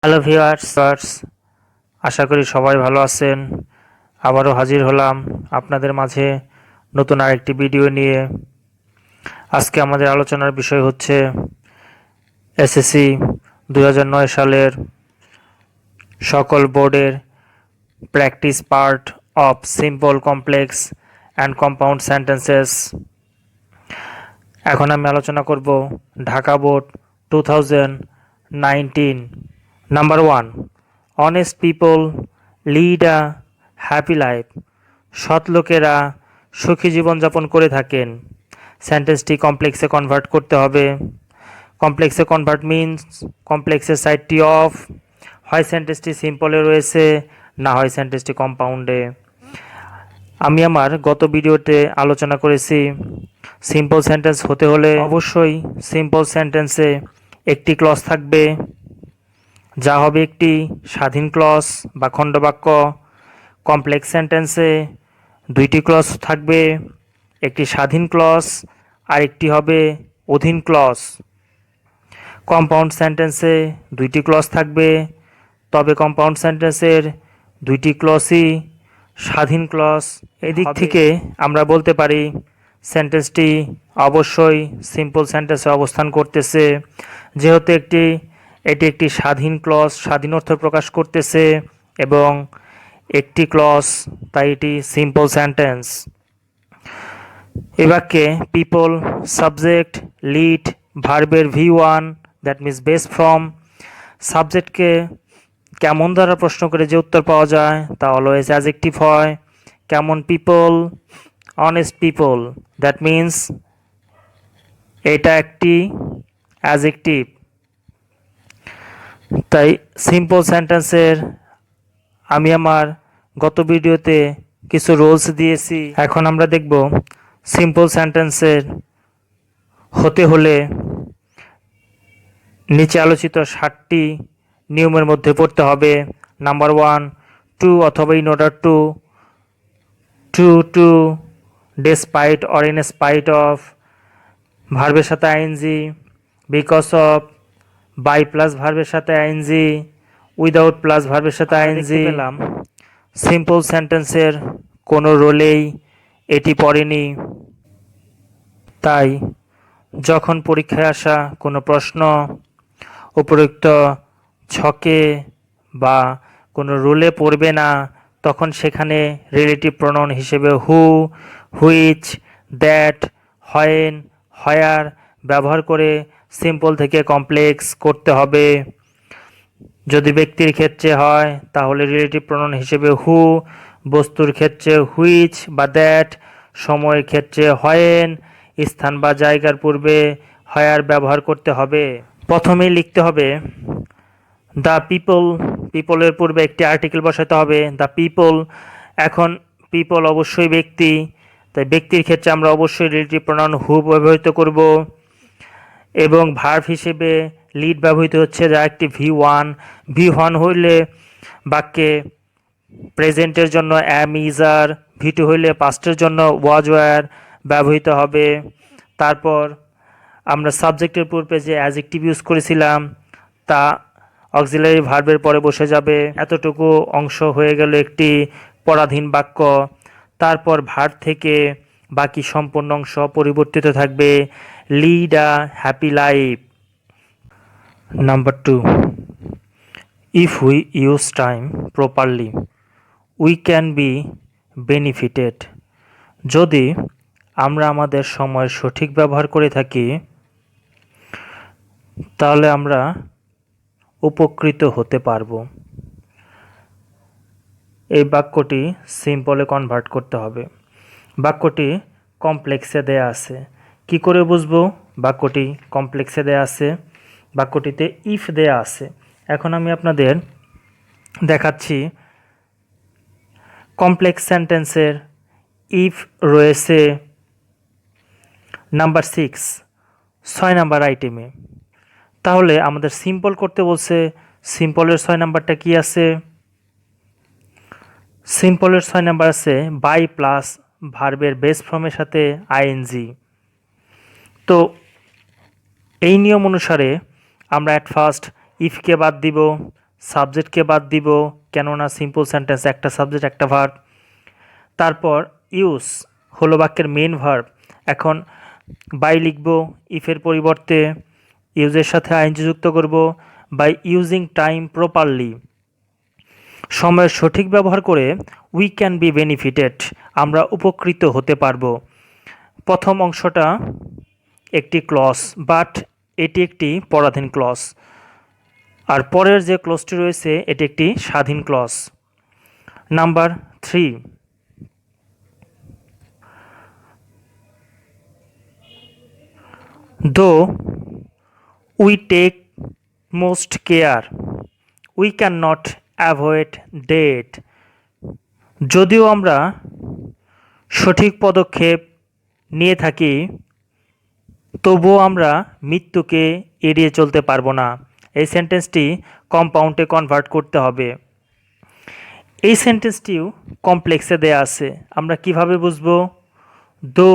Hello viewers, আশা করি সবাই ভালো আছেন। আবারও হাজির হলাম আপনাদের মাঝে নতুন আরেকটি ভিডিও নিয়ে। আজকে আমাদের আলোচনার বিষয় হচ্ছে এসএসসি 2009 সালের সকল বোর্ডের practice part of simple, complex and compound sentences. এখন আমি আলোচনা করব Dhaka board 2019। Number 1, honest people lead a happy life. সৎ লোকেরা সুখী জীবনযাপন করে থাকেন। সেন্টেন্সটি কমপ্লেক্সে কনভার্ট করতে হবে। কমপ্লেক্সে কনভার্ট মিনস কমপ্লেক্সের সাইডটি অফ, হয় সেন্টেন্সটি সিম্পলে রয়েছে, না হয় সেন্টেন্সটি কম্পাউন্ডে। আমি আমার গত ভিডিওতে আলোচনা করেছি সিম্পল সেন্টেন্স হতে হলে অবশ্যই সিম্পল সেন্টেন্সে একটি ক্লজ থাকবে, যা হবে একটি স্বাধীন ক্লজ বা খণ্ডবাক্য। কমপ্লেক্স সেন্টেন্সে দুইটি ক্লজ থাকবে, একটি স্বাধীন ক্লজ আর একটি হবে অধীন ক্লজ। কম্পাউন্ড সেন্টেন্সে দুইটি ক্লজ থাকবে, তবে কম্পাউন্ড সেন্টেন্সের দুইটি ক্লজই স্বাধীন ক্লজ। এদিক থেকে আমরা বলতে পারি সেন্টেন্সটি অবশ্যই সিম্পল সেন্টেন্সে অবস্থান করতেছে, যেহেতু এটি একটি স্বাধীন ক্লজ, স্বাধীন অর্থ প্রকাশ করতেছে এবং একটি ক্লজ, তাই এটি সিম্পল সেন্টেন্স। এ বাক্যে পিপল, সাবজেক্ট, লিড, ভার্বের V1 that means base form. সাবজেক্টকে কেমন দ্বারা প্রশ্ন করে যে উত্তর পাওয়া যায় তা অলওয়েজ অ্যাডজেক্টিভ হয়। কেমন people, honest people, that means এটা একটি অ্যাডজেক্টিভ। তাই সিম্পল সেন্টেন্সের আমি আমার গত ভিডিওতে কিছু রুলস দিয়েছি। এখন আমরা দেখব সিম্পল সেন্টেন্সের হতে হলে নিচে আলোচিত 7টি নিয়মের মধ্যে পড়তে হবে। নাম্বার 1, টু অথবা in order to, two despite or in spite of, ভার্বের সাথে ING, because of, by plus ভার্বের সাথে আইএনজি, উইদাউট প্লাস ভার্বের সাথে আইএনজি। পেলাম সিম্পল সেন্টেন্সের কোনো রোলেই এটি পড়েনি। তাই যখন পরীক্ষায় আসা কোনো প্রশ্ন উপরোক্ত ছকে বা কোনো রুলে পড়বে না, তখন সেখানে রিলেটিভ প্রোনাউন হিসেবে হু, হুইচ, দ্যাট, হোয়েন, হোয়ার ব্যবহার করে সিম্পল থেকে কমপ্লেক্স করতে হবে। যদি ব্যক্তির ক্ষেত্রে হয় তাহলে রিলেটিভ প্রোনাউন হিসেবে হু, বস্তুর ক্ষেত্রে হুইচ বা দ্যাট, সময়ের ক্ষেত্রে হোয়েন, স্থান বা জায়গার পূর্বে হোয়ার ব্যবহার করতে হবে। প্রথমেই লিখতে হবে দ্য পিপল, পিপলের পূর্বে একটি আর্টিকেল বসাতে হবে, দ্য পিপল। এখন পিপল অবশ্যই ব্যক্তি, তাই ব্যক্তির ক্ষেত্রে আমরা অবশ্যই রিলেটিভ প্রোনাউন হু ব্যবহৃত করব এবং ভার্ব হিসেবে লিড ব্যবহৃত হচ্ছে, যা একটি V1 হইলে বাক্যে প্রেজেন্টের জন্য অ্যাম, ইজ, আর। V2 হইলে পাস্টের জন্য ওয়াজ, ওয়্যার ব্যবহৃত হবে। তারপর আমরা সাবজেক্টের পূর্বে যে অ্যাডজেক্টিভ ইউজ করেছিলাম তা অক্সিলারি ভার্বের পরে বসে যাবে। এতটুকু অংশ হয়ে গেল একটি পরাধীন বাক্য। তারপর ভার্ব থেকে বাকি সম্পূর্ণ অংশ পরিবর্তিত থাকবে, lead a happy life. Number 2, if we use time properly we can be benefited. যদি আমরা আমাদের সময়ের সঠিক ব্যবহার করে থাকি তাহলে আমরা উপকৃত হতে পারব। এই বাক্যটি সিম্পলে কনভার্ট করতে হবে। বাক্যটি কমপ্লেক্সে দেয়া আছে। কি করে বুঝবো বাক্যটি কমপ্লেক্সে দেয়া আছে? বাক্যটিতে ইফ দেয়া আছে। এখন আমি আপনাদের দেখাচ্ছি কমপ্লেক্স সেন্টেন্সের ইফ রয়েছে নাম্বার 6 নাম্বার আইটেমে। তাহলে আমাদের সিম্পল করতে বলছে, সিম্পলের 6 নাম্বারটা কি আছে? সিম্পলের 6 নাম্বার আছে বাই প্লাস ভার্বের বেস ফর্মের সাথে আইএনজি। তো এই নিয়ম অনুসারে আমরা অ্যাট ফার্স্ট ইফকে বাদ দিব, সাবজেক্টকে বাদ দিব, কেননা সিম্পল সেন্টেন্স একটা সাবজেক্ট একটা ভার্ব। তারপর ইউজ হলো বাক্যের মেন ভার্ব। এখন বাই লিখব, ইফের পরিবর্তে ইউজের সাথে আইএনজি যুক্ত করব। বাই ইউজিং টাইম প্রপারলি, সময়ের সঠিক ব্যবহার করে উই ক্যান বি বেনিফিটেড, আমরা উপকৃত হতে পারবো। প্রথম অংশটা একটি ক্লজ, বাট এটি একটি পরাধীন ক্লজ। আর পরের যে ক্লজটি রয়েছে এটি একটি স্বাধীন clause. Number 3, though we take most care we can not avoid death, যদিও আমরা সঠিক পদক্ষেপ নিয়ে থাকি তবুও আমরা মৃত্যুকে এড়িয়ে চলতে পারবো না। এই সেন্টেন্সটি কম্পাউন্ডে কনভার্ট করতে হবে। এই সেন্টেন্সটিও কমপ্লেক্সে দেয়া আছে, আমরা কিভাবে বুঝবো? দো,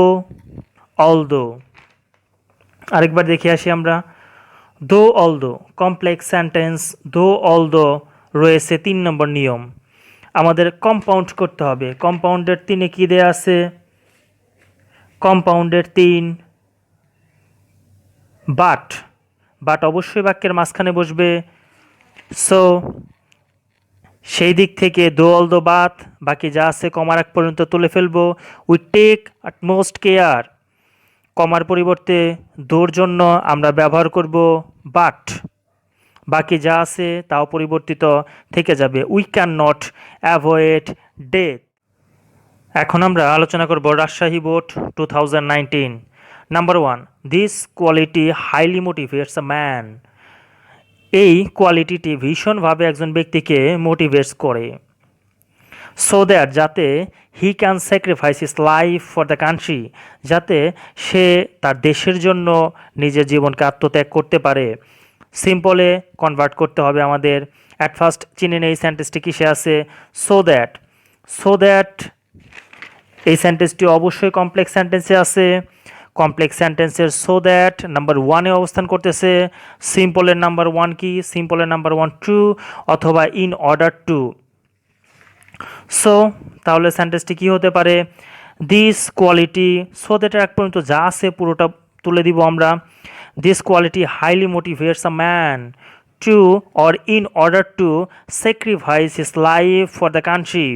অলদো। আরেকবার দেখে আসি আমরা। দো অলদো কমপ্লেক্স সেন্টেন্স, দো অলদো রয়েছে 3 নম্বর নিয়ম। আমাদের কম্পাউন্ড করতে হবে। কম্পাউন্ডের 3-এ কী দেয়া আছে? কম্পাউন্ডের 3 বাট, বাট অবশ্যই বাক্যের মাঝখানে বসবে। সো সেই দিক থেকে দো অলদো বাট, বাকি যা আছে কমার আগ পর্যন্ত তুলে ফেলবো। উই টেক আটমোস্ট কেয়ার, কমার পরিবর্তে দোর জন্য আমরা ব্যবহার করব বাট, বাকি যা আছে তাও পরিবর্তিত থেকে যাবে। We can not avoid death. এখন আমরা আলোচনা করব Rajshahi board 2019। Number 1, this quality highly motivates a man, এই কোয়ালিটিটি ভীষণভাবে একজন ব্যক্তিকে মোটিভেটস করে। সো দ্যাট, যাতে he can sacrifice his life for the country, যাতে সে তার দেশের জন্য নিজের জীবনকে আত্মত্যাগ করতে পারে। সিম্পলে কনভার্ট করতে হবে আমাদের। অ্যাট ফার্স্ট চিনে নেই সেন্টেন্সটি কিসে আছে? So that. সো দ্যাট এই সেন্টেন্সটি অবশ্যই কমপ্লেক্স সেন্টেন্সে আছে। কমপ্লেক্স সেন্টেন্সের সো দ্যাট নাম্বার 1-এ অবস্থান করতেছে। সিম্পলের নাম্বার 1 কি? সিম্পলের নাম্বার 1 টু, অথবা ইন অর্ডার টু। সো তাহলে সেন্টেন্সটি কী হতে পারে? দিস কোয়ালিটি, সো দ্যাটের এক পর্যন্ত যা আছে পুরোটা তুলে দিব আমরা। This quality highly motivates a man to or in order to sacrifice his life for the country.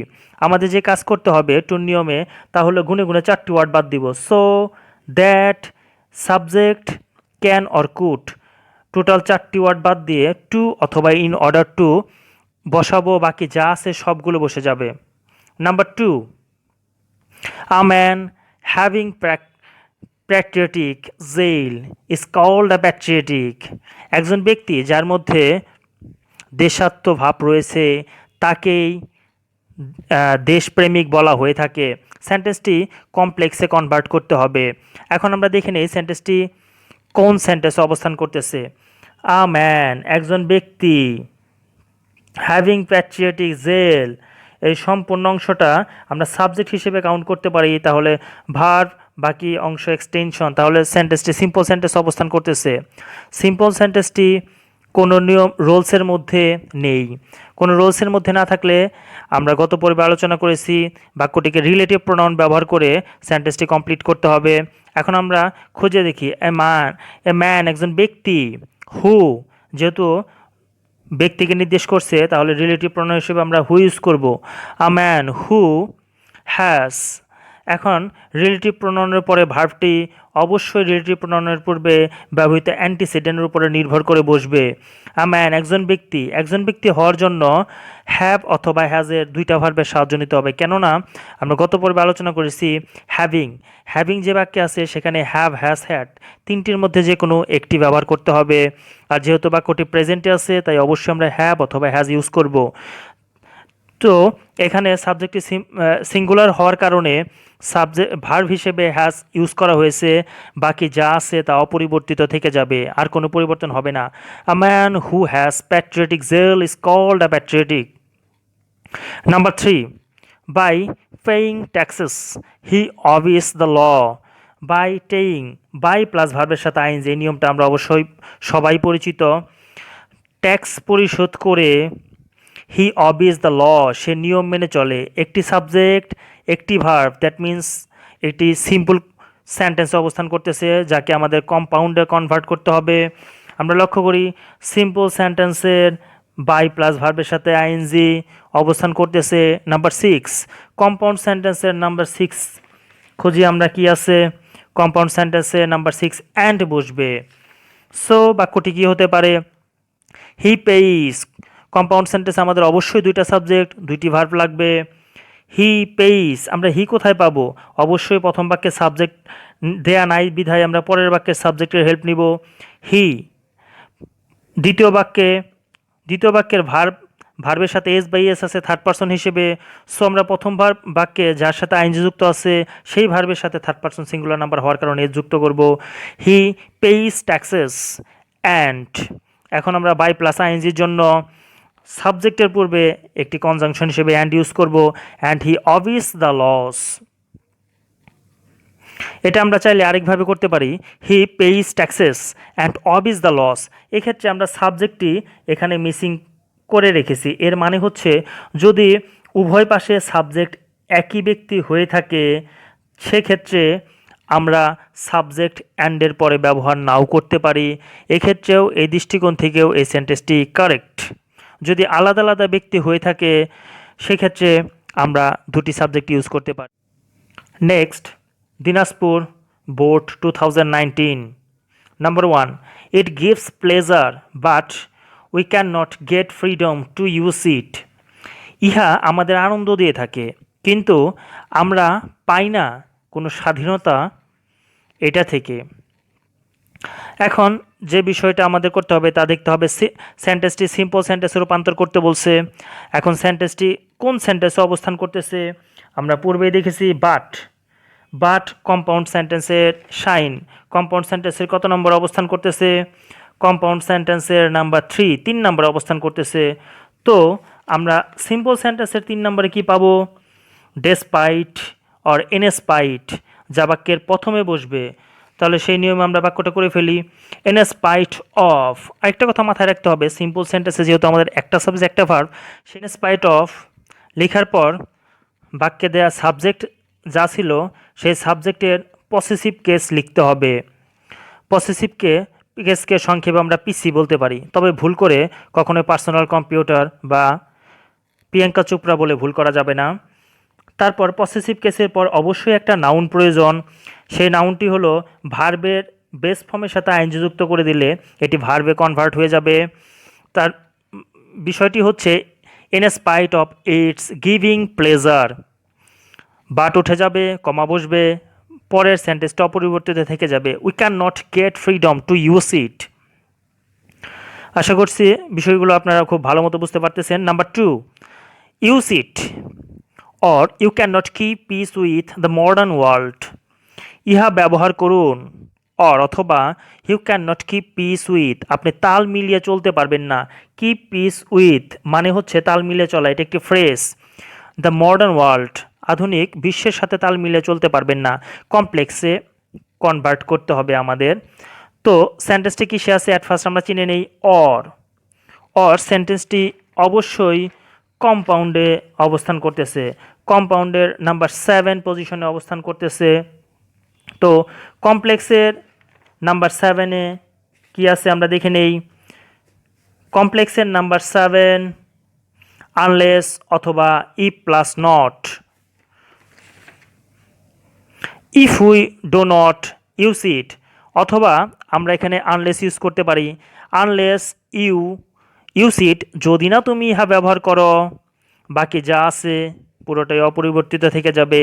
আমাদের যে কাজ করতে হবে টুর নিয়মে, তাহলে গুনে গুনে 4টি ওয়ার্ড বাদ দিব। So that, subject, can or could, total 4টি ওয়ার্ড বাদ দিয়ে টু অথবা ইন অর্ডার টু বসাবো, বাকি যা আছে সবগুলো বসে যাবে। Number 2, a man having patriotic zeal is called a patriotic, একজন ব্যক্তি যার মধ্যে দেশাত্মভাব রয়েছে তাকেই দেশপ্রেমিক বলা হয়ে থাকে। সেন্টেন্সটি কমপ্লেক্সে কনভার্ট করতে হবে। এখন আমরা দেখে নিই সেন্টেন্সটি কোন সেন্টেন্সে অবস্থান করতেছে। আ ম্যান, একজন ব্যক্তি, হ্যাভিং প্যাট্রিয়টিক জেল, এই সম্পূর্ণ অংশটা আমরা সাবজেক্ট হিসেবে কাউন্ট করতে পারি, তাহলে ভার্ব, বাকি অংশ এক্সটেনশন, তাহলে সেন্টেন্সটি সিম্পল সেন্টেন্স অবস্থান করতেছে। সিম্পল সেন্টেন্সটি কোনো নিয়ম রোলসের মধ্যে নেই। কোনো রোলসের মধ্যে না থাকলে আমরা গত পর্বে আলোচনা করেছি বাক্যটিকে রিলেটিভ প্রোনাউন ব্যবহার করে সেন্টেন্সটি কমপ্লিট করতে হবে। এখন আমরা খুঁজে দেখি এ ম্যান একজন ব্যক্তি, হু যেহেতু ব্যক্তিকে নির্দেশ করছে তাহলে রিলেটিভ প্রোনাউন হিসেবে আমরা হু ইউজ করব। আ ম্যান হু হ্যাজ, এখন রিলেটিভ প্রোনাউনের পরে ভার্বটি অবশ্যই রিলেটিভ প্রোনাউনের পূর্বে ব্যবহৃত অ্যান্টিসিডেন্টের উপরে নির্ভর করে বসবে। আ ম্যান একজন ব্যক্তি, একজন ব্যক্তি হওয়ার জন্য হ্যাভ অথবা হ্যাজের 2টা ভার্বের সাহায্য নিতে হবে। কেননা আমরা গত পর্বে আলোচনা করেছি হ্যাভিং যে বাক্যে আছে সেখানে হ্যাভ, হ্যাজ, হ্যাড 3টির মধ্যে যে কোনো একটি ব্যবহার করতে হবে। আর যেহেতু বাক্যটি প্রেজেন্টে আছে তাই অবশ্যই আমরা হ্যাভ অথবা হ্যাজ ইউজ করব। তো এখানে সাবজেক্টটি সিঙ্গুলার হওয়ার কারণে ভার্ব হিসেবে হ্যাজ ইউজ করা হয়েছে, বাকি যা আছে তা অপরিবর্তিত থেকে যাবে, আর কোনো পরিবর্তন হবে না। A man who has patriotic zeal is called a patriotic. Number 3, by paying taxes he obeys the law. By plus ভার্বের সাথে আইনজি, এই নিয়মটা আমরা অবশ্যই সবাই পরিচিত। ট্যাক্স পরিশোধ করে, হি অবিজ দ্য ল, সে নিয়ম মেনে চলে। একটি সাবজেক্ট, একটি ভার্ব, দ্যাট মিন্স একটি সিম্পল সেন্টেন্সে অবস্থান করতেছে যাকে আমাদের কম্পাউন্ডে কনভার্ট করতে হবে। আমরা লক্ষ্য করি সিম্পল সেন্টেন্সের বাই প্লাস ভার্বের সাথে আইএনজি অবস্থান করতেছে নাম্বার 6। কম্পাউন্ড সেন্টেন্সের নাম্বার 6 খুঁজি আমরা, কি আছে কম্পাউন্ড সেন্টেন্সে নাম্বার 6 অ্যান্ড বসবে। সো বাক্যটি কী হতে পারে? হি পেইস। কম্পাউন্ড সেন্টেন্স আমাদের অবশ্যই দুইটা সাবজেক্ট, দুইটি ভার্ব লাগবে। হি পেইস, আমরা হি কোথায় পাবো? অবশ্যই প্রথম বাক্যে সাবজেক্ট দেয়া নাই বিধায় আমরা পরের বাক্যের সাবজেক্টের হেল্প নিব। হি। দ্বিতীয় বাক্যের ভার্বের সাথে এস বাই এস আছে থার্ড পারসন হিসেবে। সো আমরা প্রথম বাক্যে যার সাথে আইনজি যুক্ত আছে সেই ভার্বের সাথে থার্ড পারসন সিঙ্গুলার নাম্বার হওয়ার কারণে এস যুক্ত করব। হি পেইস ট্যাক্সেস অ্যান্ড। এখন আমরা বাই প্লাস আইএনজির জন্য সাবজেক্টের পূর্বে একটি কনজাংশন হিসেবে অ্যান্ড ইউজ করব, and he obeys the laws. এটা আমরা চাইলে আরেকভাবে করতে পারি, he pays taxes and obeys the laws. এক্ষেত্রে আমরা সাবজেক্টটি এখানে মিসিং করে রেখেছি। এর মানে হচ্ছে যদি উভয় পাশে সাবজেক্ট একই ব্যক্তি হয়ে থাকে সেক্ষেত্রে আমরা সাবজেক্ট অ্যান্ডের পরে ব্যবহার নাও করতে পারি। এক্ষেত্রেও এই দৃষ্টিকোণ থেকেও এই সেন্টেন্সটি কারেক্ট। যদি আলাদা আলাদা ব্যক্তি হয়ে থাকে সেক্ষেত্রে আমরা দুটি সাবজেক্ট ইউজ করতে পারি। Next, Dinajpur board 2019। Number 1, it gives pleasure but we cannot get freedom to use it. ইহা আমাদের আনন্দ দিয়ে থাকে কিন্তু আমরা পাই না কোনো স্বাধীনতা এটা থেকে। এখন যে বিষয়টা আমাদের করতে হবে তা দেখতে হবে, সেন্টেন্সটি সিম্পল সেন্টেন্সে রূপান্তর করতে বলছে। এখন সেন্টেন্সটি কোন সেন্টেন্সে অবস্থান করতেছে? আমরা পূর্বেই দেখেছি বাট কম্পাউন্ড সেন্টেন্সের সাইন। কম্পাউন্ড সেন্টেন্সের কত নম্বর অবস্থান করতেছে? কম্পাউন্ড সেন্টেন্সের নাম্বার 3, 3 নম্বরে অবস্থান করতেছে। তো আমরা সিম্পল সেন্টেন্সের 3 নম্বরে কি পাবো? ডেসপাইট অর ইনস্পাইট, যা বাক্যের প্রথমে বসবে। তাহলে সেই নিয়মে আমরা বাক্যটা করে ফেলি, ইনস্পাইট অফ। আরেকটা কথা মাথায় রাখতে হবে, সিম্পল সেন্টেন্সে যেহেতু আমাদের একটা সাবজেক্ট একটা ভার্ব, সেই ইনস্পাইট অফ লেখার পর বাক্যে দেয়া সাবজেক্ট যা ছিল সেই সাবজেক্টের পসেসিভ কেস লিখতে হবে। পসেসিভ কেসকে সংক্ষেপে আমরা পিসি বলতে পারি, তবে ভুল করে কখনোই পার্সোনাল কম্পিউটার বা প্রিয়াঙ্কা চোপড়া বলে ভুল করা যাবে না। তারপর পসেসিভ কেসের পর অবশ্যই একটা নাউন প্রয়োজন। সেই নাউনটি হলো ভার্বের বেস ফর্মের সাথে আইনজি যুক্ত করে দিলে এটি ভার্বে কনভার্ট হয়ে যাবে। তার বিষয়টি হচ্ছে in spite of its giving pleasure, but উঠে যাবে, কমা বসবে, পরের সেন্টেন্সটা অপরিবর্তিত থেকে যাবে, we can not get freedom to use it. আশা করছি বিষয়গুলো আপনারা খুব ভালো মতো বুঝতে পারতেছেন। Number 2, use it or you can not keep peace with the modern world. ইহা ব্যবহার করুন, অথবা you can not keep peace with, আপনি তাল মিলিয়ে চলতে পারবেন না। কিপ পিস উইথ মানে হচ্ছে তাল মিলিয়ে চলা, এটা একটি ফ্রেজ। দ্য মডার্ন ওয়ার্ল্ড, আধুনিক বিশ্বের সাথে তাল মিলিয়ে চলতে পারবেন না, কমপ্লেক্সে কনভার্ট করতে হবে আমাদের। তো সেন্টেন্সটি কিসে আছে অ্যাট ফার্স্ট আমরা চিনে নেই, অর সেন্টেন্সটি অবশ্যই কম্পাউন্ডে অবস্থান করতেছে, কম্পাউন্ডের নাম্বার 7 পজিশনে অবস্থান করতেছে। তো কমপ্লেক্সের নাম্বার 7-এ কি আছে আমরা দেখে নেই। কমপ্লেক্সের নাম্বার 7 আনলেস অথবা if plus not. If we do not use it, অথবা আমরা এখানে আনলেস ইউজ করতে পারি, আনলেস ইউ ইউজ ইট, যদি না তুমি ইহা ব্যবহার করো, বাকি যা আছে পুরোটাই অপরিবর্তিত থেকে যাবে।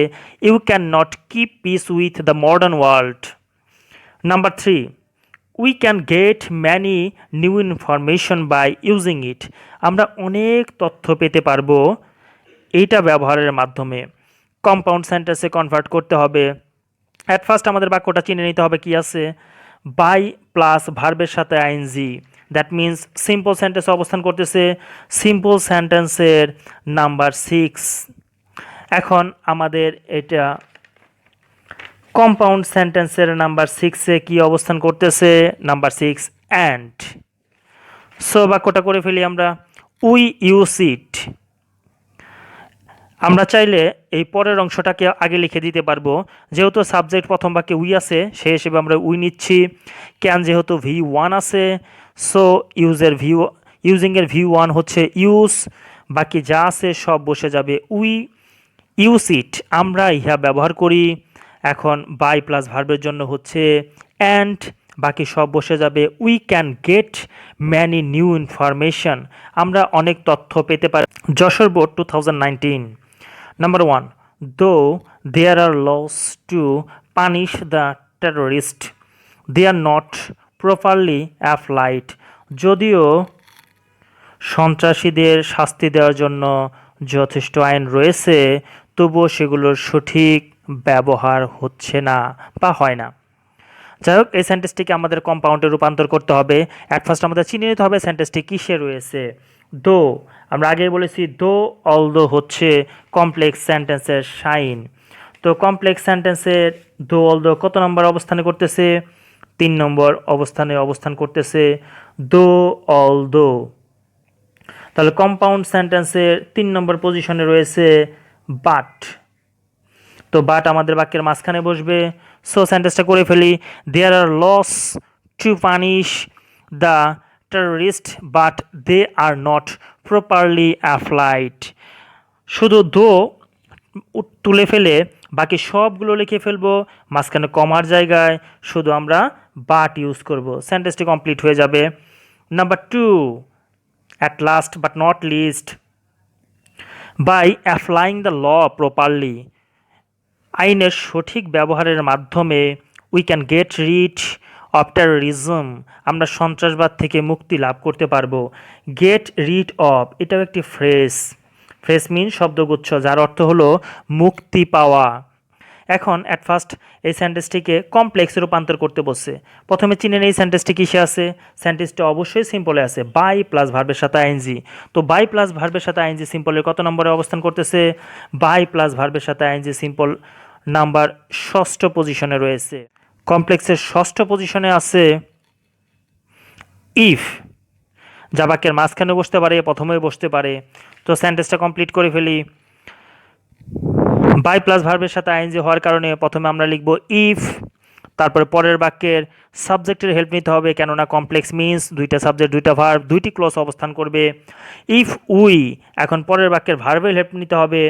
You can not keep peace with the modern world. Number 3, we can get many new information by using it, আমরা অনেক তথ্য পেতে পারবো এইটা ব্যবহারের মাধ্যমে। কম্পাউন্ড সেন্টেন্সে কনভার্ট করতে হবে। অ্যাট ফার্স্ট আমাদের বাক্যটা চিনে নিতে হবে কি আছে, বাই প্লাস ভার্বের সাথে আইএনজি, দ্যাট মিন্স সিম্পল সেন্টেন্সে অবস্থান করতেছে, সিম্পল সেন্টেন্সের নাম্বার 6। এখন আমাদের এটা কম্পাউন্ড সেন্টেন্সের নাম্বার 6-এ কি অবস্থান করতেছে, নাম্বার 6 অ্যান্ড। সো বাক্যটা করে ফেলি আমরা, উই ইউজ ইট। আমরা চাইলে এই পরের অংশটাকে আগে লিখে দিতে পারবো, যেহেতু সাবজেক্ট প্রথম বাক্যে উই আছে সেই হিসেবে আমরা উই নিচ্ছি। ক্যান যেহেতু V1 আছে, সো ইউজিংয়ের V1 হচ্ছে ইউজ, বাকি যা আছে সব বসে যাবে উই ইউজ ইট, আমরা ইহা ব্যবহার করি। এখন বাই প্লাস ভার্বের জন্য হচ্ছে অ্যান্ড, বাকি সব বসে যাবে we can get many new information, আমরা অনেক তথ্য পেতে পারি। Jessore board 2019। Number 1. Though there are laws to punish the terrorist, they are not properly applied. যদিও সন্ত্রাসীদের শাস্তি দেওয়ার জন্য যথেষ্ট আইন রয়েছে, তবুও সেগুলোর সঠিক ব্যবহার হচ্ছে না বা হয় না। যাই হোক, এই সেন্টেন্সটিকে আমাদের কম্পাউন্ডে রূপান্তর করতে হবে। অ্যাট ফার্স্ট আমাদের চিনে নিতে হবে সেন্টেন্সটি কিসে রয়েছে। দো, আমরা আগেই বলেছি দো অলদো হচ্ছে কমপ্লেক্স সেন্টেন্সের সাইন। তো কমপ্লেক্স সেন্টেন্সের দো অলদো কত নম্বর অবস্থানে করতেছে? 3 নম্বর অবস্থানে অবস্থান করতেছে দো অলদো। তাহলে কম্পাউন্ড সেন্টেন্সের 3 নম্বর পজিশনে রয়েছে বাট। তো বাট আমাদের বাক্যের মাঝখানে বসবে। সো সেন্টেন্সটা করে ফেলি, there are laws to punish the terrorist but they are not properly applied. শুধু দো তুলে ফেলে বাকি সবগুলো লিখে ফেলবো, মাঝখানে কমার জায়গায় শুধু আমরা বাট ইউজ করব, সেন্টেন্সটি কমপ্লিট হয়ে যাবে। Number 2, at last but not least, by applying the law properly, আইনের সঠিক ব্যবহারের মাধ্যমে we can get rid of terrorism, আমরা সন্ত্রাসবাদ থেকে মুক্তি লাভ করতে পারবো। গেট রিড অফ এটাও একটি ফ্রেজ মিন শব্দগুচ্ছ যার অর্থ হলো মুক্তি পাওয়া। এখন অ্যাট ফার্স্ট এই সেন্টেন্সটিকে কমপ্লেক্সে রূপান্তর করতে বসছে। প্রথমে চিনেন এই সেন্টেন্সটি কিসে আছে? সেন্টেন্সটি অবশ্যই সিম্পলে আছে, বাই প্লাস ভার্বের সাথে আইএনজি। তো বাই প্লাস ভার্বের সাথে আইএনজি সিম্পলের কত নম্বরে অবস্থান করতেছে? বাই প্লাস ভার্বের সাথে আইএনজি সিম্পল নাম্বার 6ষ্ঠ পজিশনে রয়েছে। কমপ্লেক্সের 6ষ্ঠ পজিশনে আছে ইফ, যা বাক্যের মাঝখানে বসতে পারে, প্রথমেও বসতে পারে। তো সেন্টেন্সটা কমপ্লিট করে ফেলি। বাই প্লাস ভার্বের সাথে আইএনজি হওয়ার কারণে প্রথমে আমরা লিখব ইফ, তারপরে পরের বাক্যের সাবজেক্টের হেল্প নিতে হবে, কেননা কমপ্লেক্স মিন্স দুইটা সাবজেক্ট দুইটা ভার্ব দুইটি ক্লজ অবস্থান করবে। ইফ উই, এখন পরের বাক্যের ভার্বের হেল্প নিতে হবে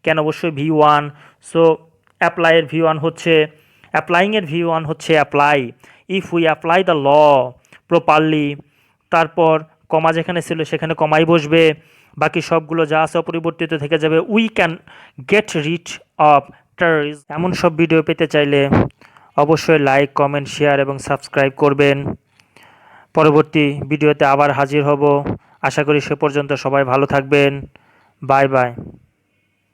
ক্যান অবশ্যই V1, সো অ্যাপ্লাইয়ের V1 হচ্ছে অ্যাপ্লাইংয়ের V1 হচ্ছে apply. If we apply the law properly, তারপর কমা যেখানে ছিল সেখানে কমাই বসবে, বাকি সবগুলো যা আছে অপরিবর্তিত থেকে যাবে। We can get rid of terrorism. এমন সব ভিডিও পেতে চাইলে অবশ্যই লাইক, কমেন্ট, শেয়ার এবং সাবস্ক্রাইব করবেন। পরবর্তী ভিডিওতে আবার হাজির হব। আশা করি সে পর্যন্ত সবাই ভালো থাকবেন। Bye bye.